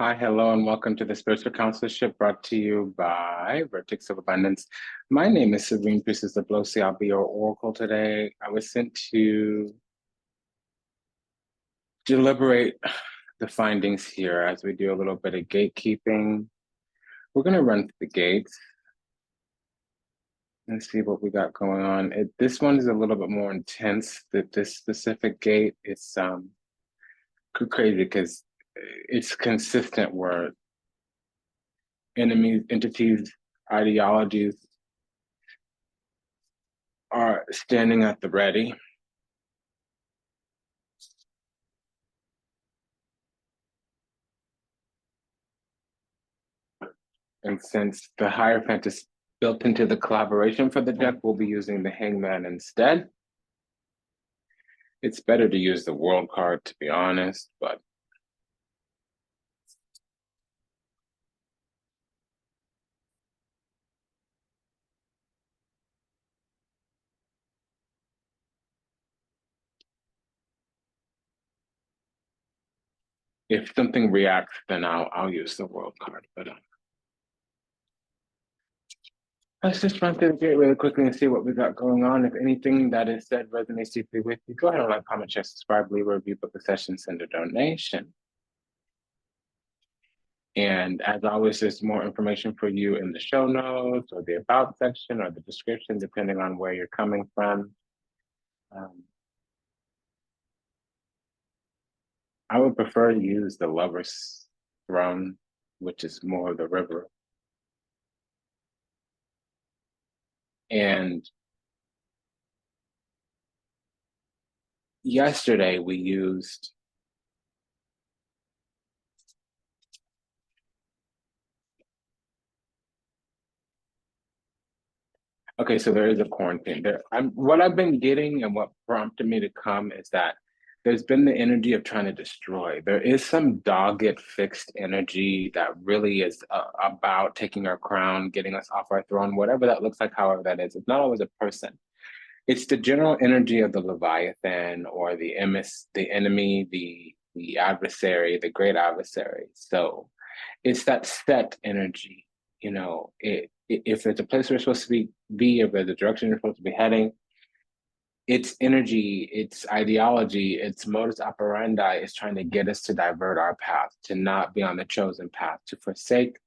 Hi, hello, and welcome to the Spiritual Consularship brought to you by Vertex of Abundance. My name is Priestess Abossi. I'll be your oracle today. I was sent to deliberate the findings here as we do a little bit of gatekeeping. We're going to run through the gates and see what we got going on. This one is a little bit more intense. This specific gate is crazy because it's consistent where enemies, entities, ideologies are standing at the ready. And since the Hierophant is built into the collaboration for the deck, we'll be using the Hangman instead. It's better to use the World card, to be honest, but if something reacts, then I'll use the World card. But let's just run through the gate really quickly and see what we got going on. If anything that is said resonates deeply with you, go ahead and like, comment, share, subscribe, leave a review, book a session, send a donation. And as always, there's more information for you in the show notes or the about section or the description, depending on where you're coming from. I would prefer to use the Lover's Throne, which is more of the river. And yesterday we used okay, so there is a quarantine there. What I've been getting and what prompted me to come is that there's been the energy of trying to destroy. There is some dogged, fixed energy that really is about taking our crown, getting us off our throne, whatever that looks like, however that is. It's not always a person. It's the general energy of the Leviathan or the enemy, the adversary, the great adversary. So it's that set energy. You know, if it's a place we're supposed to be, if there's a direction you're supposed to be heading, its energy, its ideology, its modus operandi is trying to get us to divert our path, to not be on the chosen path, to forsake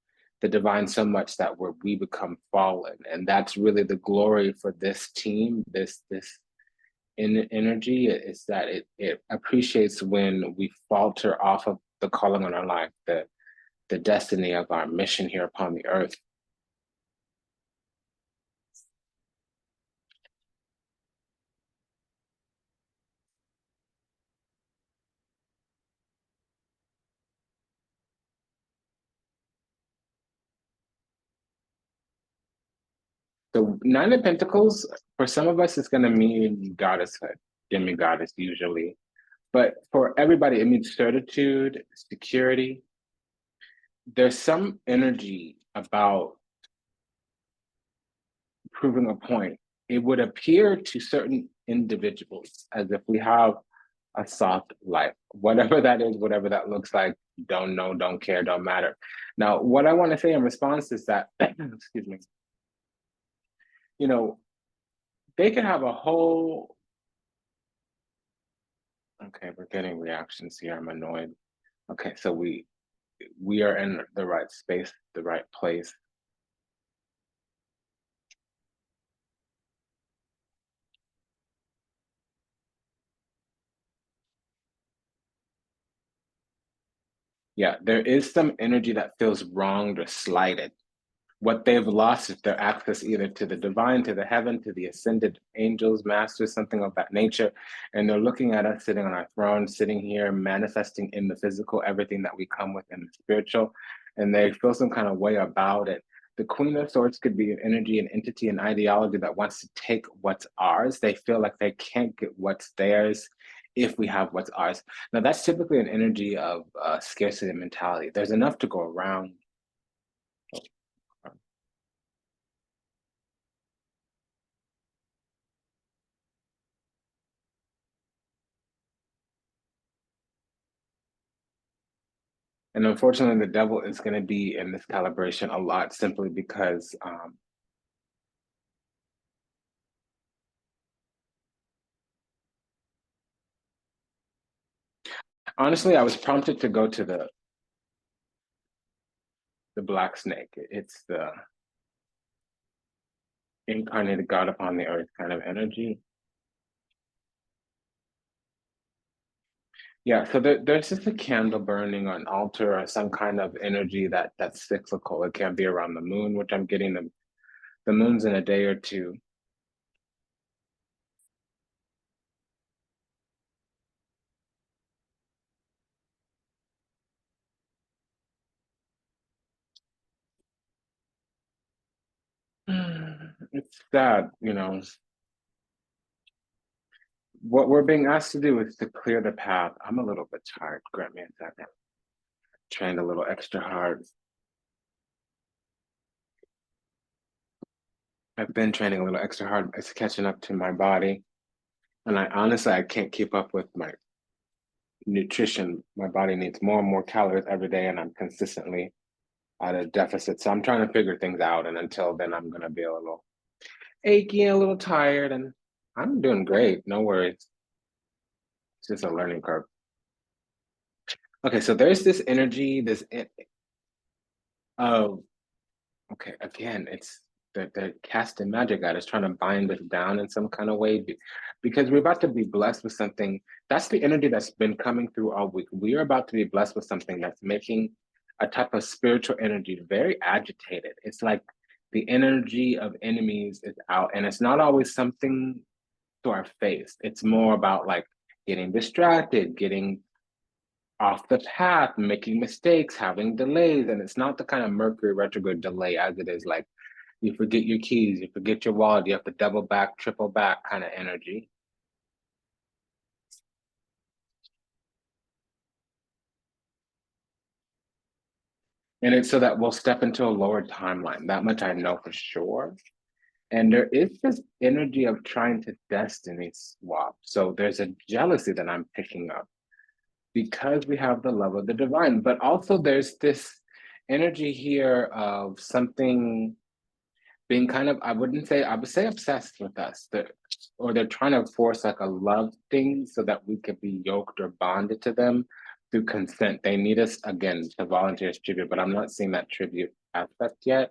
the divine so much that we become fallen. And that's really the glory for this team, this energy is that it appreciates when we falter off of the calling on our life, the destiny of our mission here upon the earth. The Nine of Pentacles, for some of us, it's going to mean goddesshood, demi-goddess usually. But for everybody, it means certitude, security. There's some energy about proving a point. It would appear to certain individuals as if we have a soft life, whatever that is, whatever that looks like, don't know, don't care, don't matter. Now, what I want to say in response is that, excuse me, you know, they could have a whole, okay, we're getting reactions here. I'm annoyed. Okay, so we are in the right space, the right place. Yeah, there is some energy that feels wronged or slighted. What they've lost is their access either to the divine, to the heaven, to the ascended angels, masters, something of that nature. And they're looking at us sitting on our throne, sitting here, manifesting in the physical everything that we come with in the spiritual. And they feel some kind of way about it. The Queen of Swords could be an energy, an entity, an ideology that wants to take what's ours. They feel like they can't get what's theirs if we have what's ours. Now, that's typically an energy of scarcity mentality. There's enough to go around. And unfortunately, the devil is going to be in this calibration a lot simply because honestly, I was prompted to go to the black snake. It's the incarnated God upon the earth kind of energy. Yeah, so there's just a candle burning on altar or some kind of energy that's cyclical. It can't be around the moon, which I'm getting the moon's in a day or two. It's sad, you know. What we're being asked to do is to clear the path. I'm a little bit tired. Grant me a second. Trained a little extra hard. I've been training a little extra hard. It's catching up to my body. And I honestly, I can't keep up with my nutrition. My body needs more and more calories every day, and I'm consistently at a deficit. So I'm trying to figure things out. And until then, I'm going to be a little achy and a little tired. And I'm doing great. No worries. It's just a learning curve. Okay, so there's this energy, of okay, again, it's they're casting magic at us, trying to bind us down in some kind of way because we're about to be blessed with something. That's the energy that's been coming through all week. We are about to be blessed with something that's making a type of spiritual energy very agitated. It's like the energy of enemies is out, and it's not always something to our face. It's more about like getting distracted, getting off the path, making mistakes, having delays. And it's not the kind of Mercury retrograde delay as it is like you forget your keys, you forget your wallet, you have to double back, triple back kind of energy. And it's so that we'll step into a lower timeline. That much I know for sure. And there is this energy of trying to destiny swap. So there's a jealousy that I'm picking up because we have the love of the divine. But also there's this energy here of something being kind of, I would say obsessed with us. Or they're trying to force like a love thing so that we could be yoked or bonded to them through consent. They need us again to volunteer as tribute, but I'm not seeing that tribute aspect yet.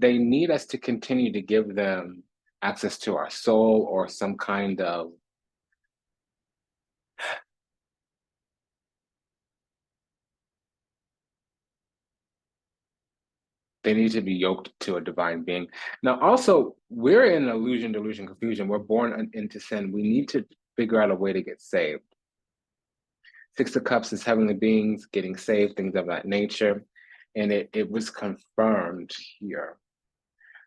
They need us to continue to give them access to our soul or some kind of they need to be yoked to a divine being. Now, also, we're in illusion, delusion, confusion. We're born into sin. We need to figure out a way to get saved. Six of Cups is heavenly beings getting saved, things of that nature. And it was confirmed here.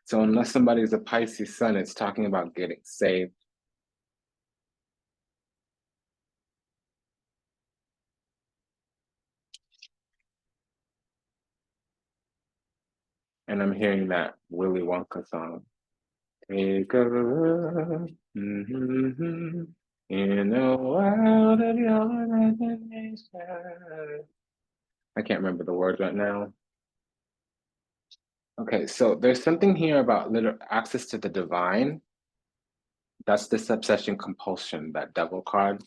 So unless somebody is a Pisces sun, it's talking about getting saved. And I'm hearing that Willy Wonka song. Take a look in a world of your imagination. I can't remember the words right now. Okay, so there's something here about literal access to the divine. That's this obsession compulsion, that devil card.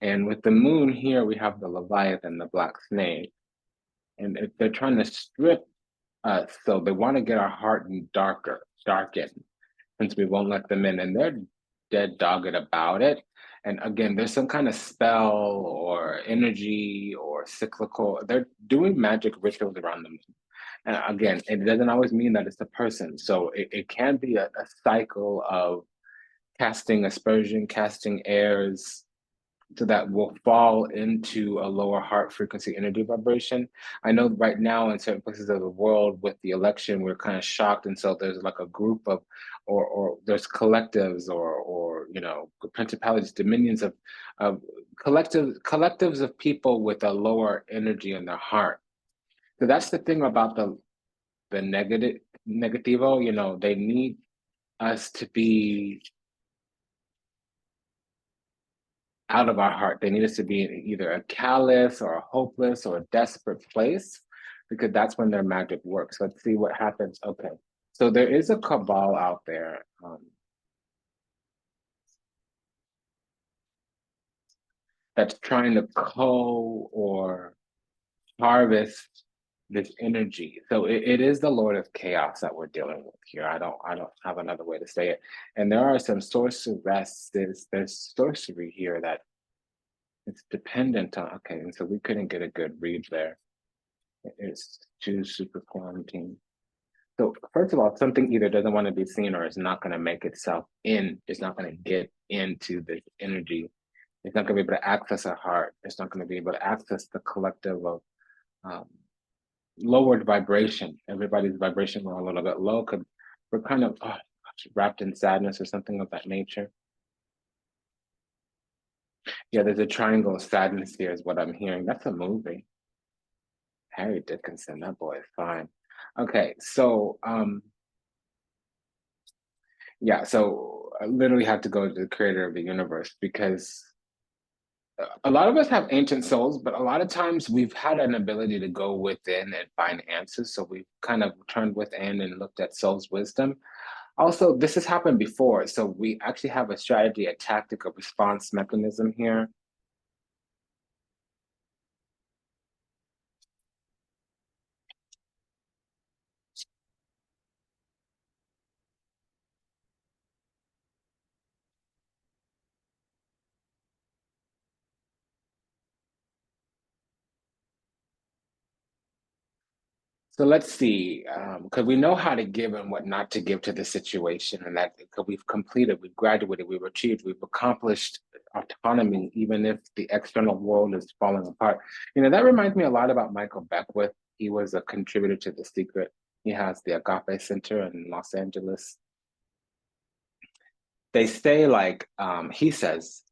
And with the moon here, we have the Leviathan, the black snake. And if they're trying to strip us, so they want to get our heart darkened, since we won't let them in. And they're dead dogged about it. And again, there's some kind of spell or energy or cyclical, they're doing magic rituals around them. And again, it doesn't always mean that it's a person. So it can be a cycle of casting aspersion, casting airs, so that will fall into a lower heart frequency energy vibration. I know right now in certain places of the world with the election, we're kind of shocked. And so there's like a group of, or there's collectives or, you know, principalities, dominions of collectives of people with a lower energy in their heart. So that's the thing about the negativo, you know, they need us to be out of our heart. They need us to be in either a callous or a hopeless or a desperate place, because that's when their magic works. Let's see what happens. Okay. So there is a cabal out there. That's trying to or harvest this energy. So it is the Lord of Chaos that we're dealing with here. I don't have another way to say it. And there are some sorceresses, there's sorcery here that it's dependent on. Okay, and so we couldn't get a good read there. It's too super quarantine. So first of all, something either doesn't want to be seen or is not going to make itself in. It's not going to get into this energy. It's not going to be able to access our heart. It's not going to be able to access the collective of um, lowered vibration. Everybody's vibration were a little bit low because we're kind of wrapped in sadness or something of that nature. Yeah, there's a triangle of sadness here, is what I'm hearing. That's a movie. Harry Dickinson, that boy is fine. Okay, so yeah, so I literally had to go to the creator of the universe, because a lot of us have ancient souls, but a lot of times we've had an ability to go within and find answers. So we've kind of turned within and looked at soul's wisdom. Also, this has happened before. So we actually have a strategy, a tactic, a response mechanism here. So let's see, because we know how to give and what not to give to the situation, and that because we've completed, we've graduated, we've achieved, we've accomplished autonomy, even if the external world is falling apart. You know, that reminds me a lot about Michael Beckwith. He was a contributor to The Secret. He has the Agape Center in Los Angeles. They say, like, he says,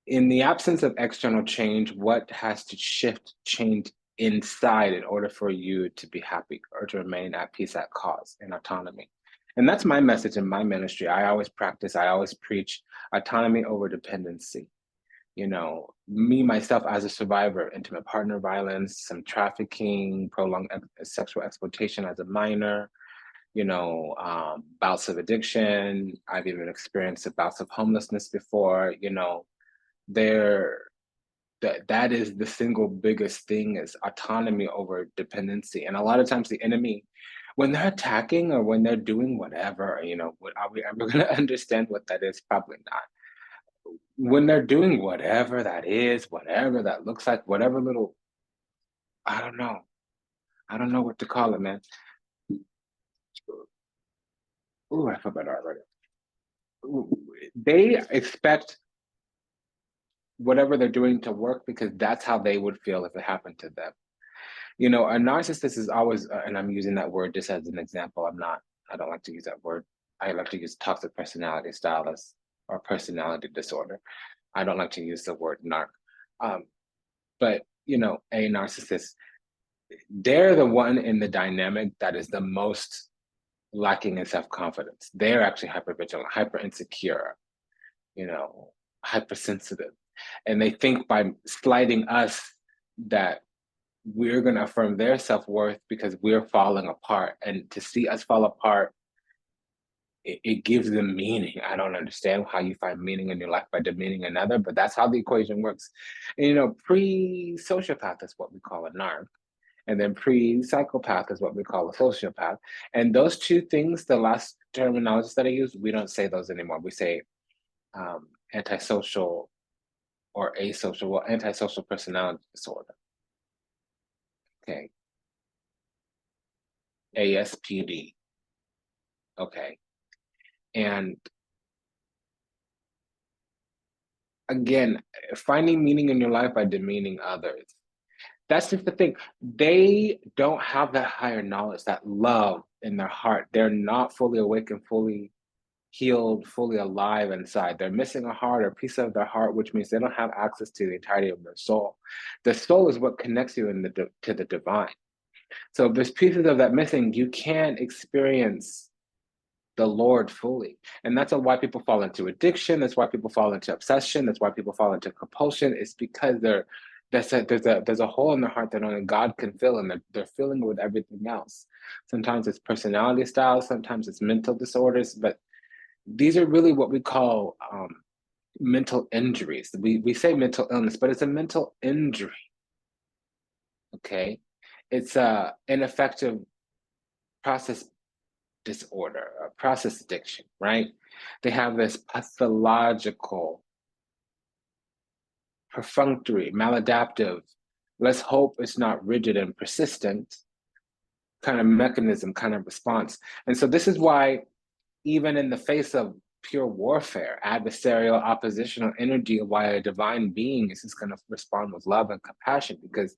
in the absence of external change, what has to shift, change inside in order for you to be happy or to remain at peace, at cause, and autonomy? And that's my message in my ministry. I always practice, I always preach autonomy over dependency. You know, me, myself, as a survivor, intimate partner violence, some trafficking, prolonged sexual exploitation as a minor, bouts of addiction. I've even experienced bouts of homelessness before, there that is the single biggest thing, is autonomy over dependency. And a lot of times the enemy, when they're attacking or when they're doing whatever, are we ever going to understand what that is? Probably not. When they're doing whatever that is, whatever that looks like, whatever little, I don't know, what to call it, man. Ooh, I feel better already. They expect whatever they're doing to work because that's how they would feel if it happened to them. A narcissist is always, and I'm using that word just as an example. I don't like to use that word. I like to use toxic personality stylus or personality disorder. I don't like to use the word narc. But, a narcissist, they're the one in the dynamic that is the most lacking in self-confidence. They're actually hyper-vigilant, hyper insecure, hypersensitive. And they think by slighting us that we're going to affirm their self-worth because we're falling apart. And to see us fall apart, it gives them meaning. I don't understand how you find meaning in your life by demeaning another, but that's how the equation works. And, pre-sociopath is what we call a narc. And then pre-psychopath is what we call a sociopath. And those two things, the last terminologies that I use, we don't say those anymore. We say antisocial or asocial, well, antisocial personality disorder. Okay. ASPD. Okay. And again, finding meaning in your life by demeaning others. That's just the thing. They don't have that higher knowledge, that love in their heart. They're not fully awake and fully healed, fully alive inside. They're missing a heart or a piece of their heart, which means they don't have access to the entirety of their soul. The soul is what connects you to the divine. So if there's pieces of that missing, you can't experience the Lord fully. And that's why people fall into addiction. That's why people fall into obsession. That's why people fall into compulsion. It's because there's a hole in their heart that only God can fill, and they're filling it with everything else. Sometimes it's personality styles, sometimes it's mental disorders, but these are really what we call mental injuries. We say mental illness, but it's a mental injury. Okay, it's a ineffective process disorder, a process addiction, right? They have this pathological, perfunctory, maladaptive, let's hope it's not rigid and persistent kind of mechanism, kind of response. And so this is why, even in the face of pure warfare, adversarial, oppositional energy, why a divine being is just going to respond with love and compassion, because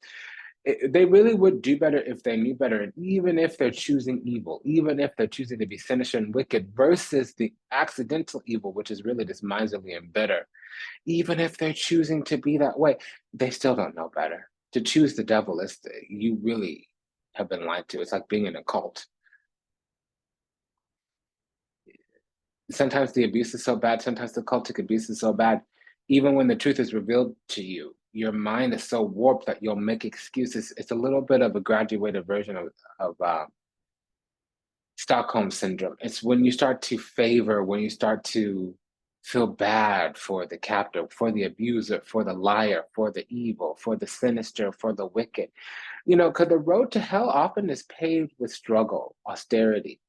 they really would do better if they knew better. And even if they're choosing evil, even if they're choosing to be sinister and wicked versus the accidental evil, which is really just miserly and bitter, even if they're choosing to be that way, they still don't know better. To choose the devil is you really have been lied to. It's like being in a cult. Sometimes the abuse is so bad, sometimes the cultic abuse is so bad, even when the truth is revealed to you, your mind is so warped that you'll make excuses. It's a little bit of a graduated version of Stockholm syndrome. It's when you start to favor, when you start to feel bad for the captor, for the abuser, for the liar, for the evil, for the sinister, for the wicked. You know, because the road to hell often is paved with struggle, austerity.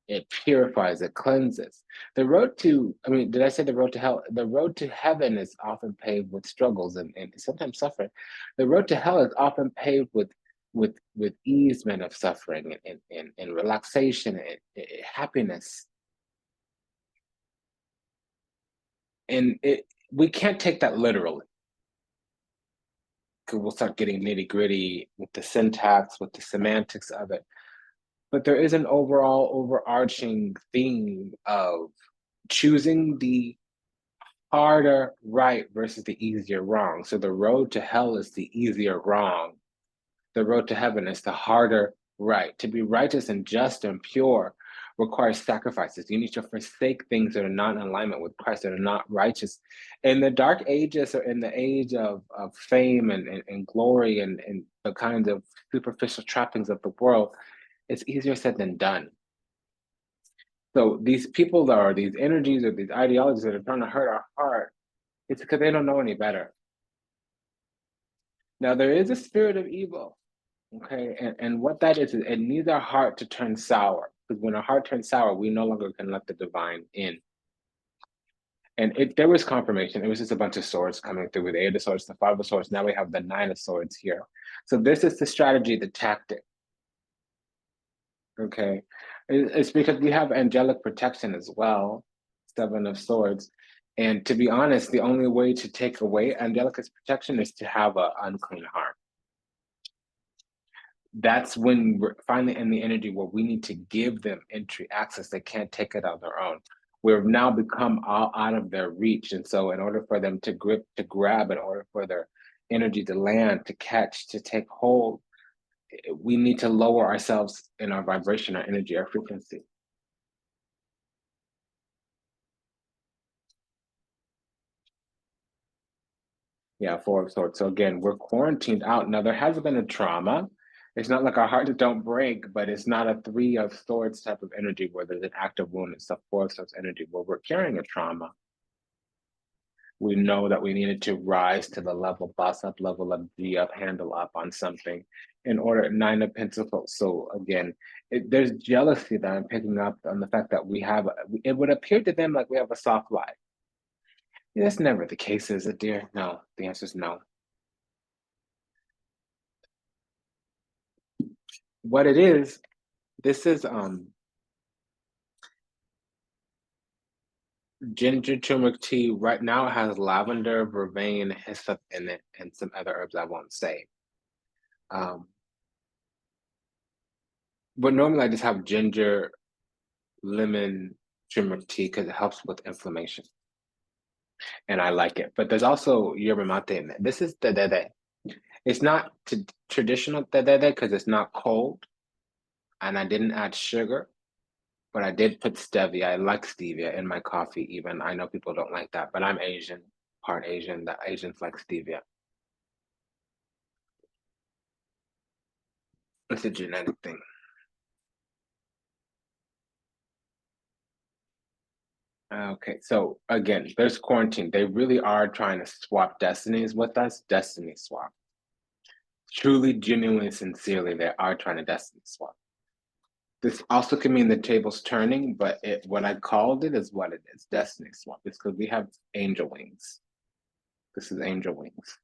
It purifies, it cleanses. The road to, I mean, did I say the road to hell? The road to heaven is often paved with struggles and sometimes suffering. The road to hell is often paved with easement of suffering and relaxation and happiness. And we can't take that literally, because we'll start getting nitty gritty with the syntax, with the semantics of it. But there is an overall overarching theme of choosing the harder right versus the easier wrong. So the road to hell is the easier wrong. The road to heaven is the harder right. To be righteous and just and pure requires sacrifices. You need to forsake things that are not in alignment with Christ, that are not righteous. In the dark ages, or in the age of fame and glory and the kinds of superficial trappings of the world, it's easier said than done. So these people that are these energies or these ideologies that are trying to hurt our heart, it's because they don't know any better. Now, there is a spirit of evil, okay? And what that is, it needs our heart to turn sour. Because when our heart turns sour, we no longer can let the divine in. And there was confirmation. It was just a bunch of swords coming through with the 8 of swords, the 5 of swords. Now we have the 9 of swords here. So this is the strategy, the tactic. Okay, it's because we have angelic protection as well, 7 of swords. And to be honest, the only way to take away angelic protection is to have an unclean heart. That's when we're finally in the energy where we need to give them entry access. They can't take it on their own. We've now become all out of their reach. And so in order for them to grip, to grab, in order for their energy to land, to catch, to take hold, we need to lower ourselves in our vibration, our energy, our frequency. Yeah, 4 of swords. So again, we're quarantined out. Now there hasn't been a trauma. It's not like our hearts don't break, but it's not a 3 of swords type of energy where there's an active wound. It's a 4 of swords energy where we're carrying a trauma. We know that we needed to rise to the level, boss up, level up, G up, handle up on something in order. 9 of Pentacles. So again, there's jealousy that I'm picking up on the fact that we have, it would appear to them like we have a soft life. That's never the case, is it, dear? No, the answer is no. What it is, this is ginger turmeric tea. Right now it has lavender, vervain, hyssop in it, and some other herbs I won't say. But normally I just have ginger, lemon, turmeric tea because it helps with inflammation. And I like it. But there's also yerba mate in it. This is tereré. It's not traditional tereré because it's not cold. And I didn't add sugar. But I did put stevia. I like stevia in my coffee even. I know people don't like that, but I'm Asian, part Asian. The Asians like stevia. It's a genetic thing. Okay, so again, there's quarantine. They really are trying to swap destinies with us. Destiny swap. Truly, genuinely, sincerely, they are trying to destiny swap. This also can mean the table's turning, but what I called it is what it is, destiny swap. It's because we have angel wings. This is angel wings.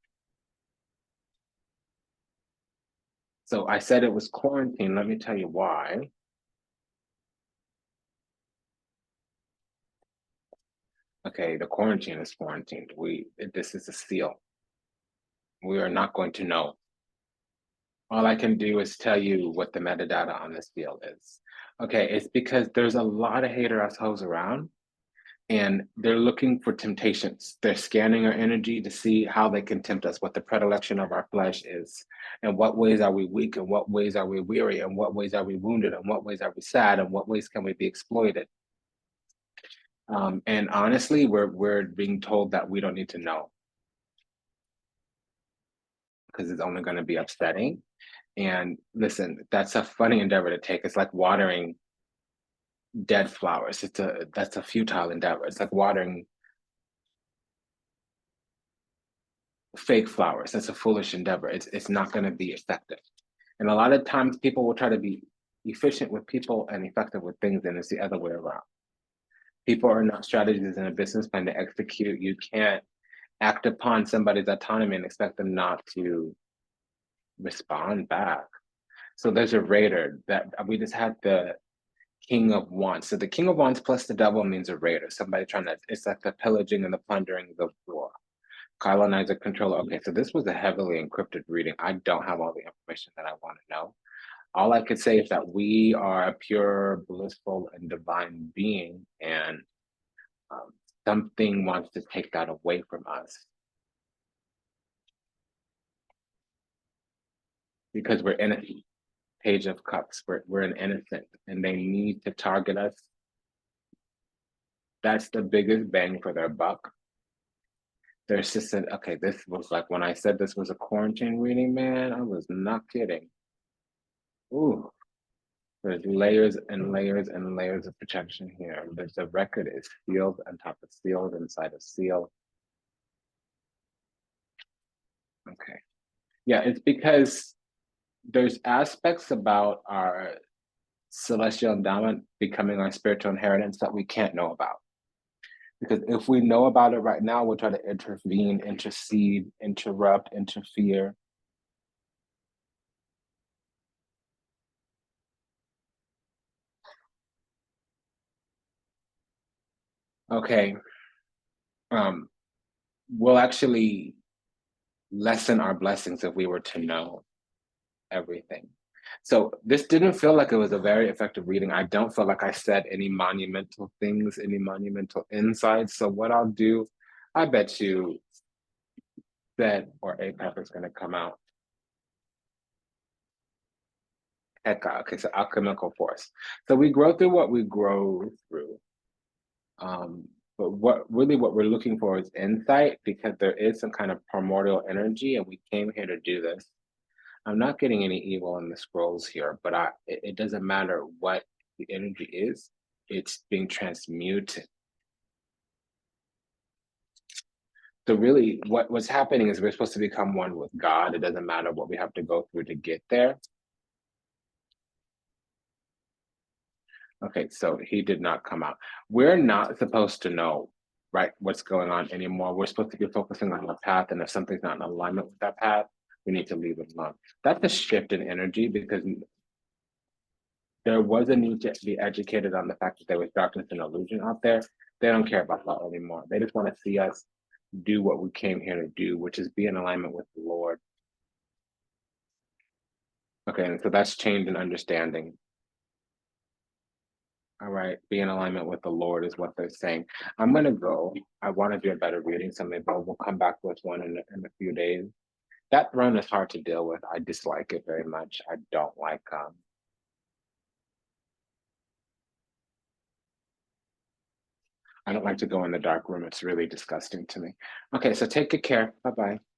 So I said it was quarantine. Let me tell you why. Okay, the quarantine is quarantined. This is a seal. We are not going to know. All I can do is tell you what the metadata on this seal is. Okay, it's because there's a lot of hater assholes around, and they're looking for temptations. They're scanning our energy to see how they can tempt us, what the predilection of our flesh is, and what ways are we weak, and what ways are we weary, and what ways are we wounded, and what ways are we sad, and what ways can we be exploited. And honestly, we're being told that we don't need to know because it's only going to be upsetting. And listen, that's a funny endeavor to take. It's like watering dead flowers. That's a futile endeavor. It's like watering fake flowers. That's a foolish endeavor. It's not going to be effective. And a lot of times people will try to be efficient with people and effective with things, and it's the other way around. People are not strategists in a business plan to execute. You can't act upon somebody's autonomy and expect them not to respond back. So there's a raider that we just had the King of Wands. So the King of Wands plus the devil means a raider, somebody trying to, it's like the pillaging and the plundering of the war. Colonizer, controller. Okay, so this was a heavily encrypted reading. I don't have all the information that I want to know. All I could say is that we are a pure, blissful, and divine being, and something wants to take that away from us because we're innocent. Page of Cups, we're an innocent, and they need to target us. That's the biggest bang for their buck. There's just an, okay, this was like when I said this was a quarantine reading, man, I was not kidding. Ooh, there's layers and layers and layers of protection here. There's a record is sealed on top of sealed inside of seal. Okay. Yeah, it's because there's aspects about our celestial endowment becoming our spiritual inheritance that we can't know about. Because if we know about it right now, we'll try to intervene, intercede, interrupt, interfere. Okay. We'll actually lessen our blessings if we were to know everything. So this didn't feel like it was a very effective reading. I don't feel like I said any monumental things, any monumental insights. So what I'll do, I bet you that or APAP is going to come out. Heka, okay, so alchemical force. So we grow through what we grow through. But what we're looking for is insight, because there is some kind of primordial energy, and we came here to do this. I'm not getting any evil in the scrolls here, but it doesn't matter what the energy is, it's being transmuted. So really what's happening is we're supposed to become one with God. It doesn't matter what we have to go through to get there. Okay, so he did not come out. We're not supposed to know, right, what's going on anymore. We're supposed to be focusing on the path, and if something's not in alignment with that path, we need to leave it alone. That's a shift in energy, because there was a need to be educated on the fact that there was darkness and illusion out there. They don't care about that anymore. They just want to see us do what we came here to do, which is be in alignment with the Lord. Okay, and so that's change in understanding. All right, be in alignment with the Lord is what they're saying. I'm going to go. I want to do a better reading, so maybe we'll come back with one in a few days. That throne is hard to deal with. I dislike it very much. I don't like I don't like to go in the dark room. It's really disgusting to me. Okay, so take good care. Bye bye.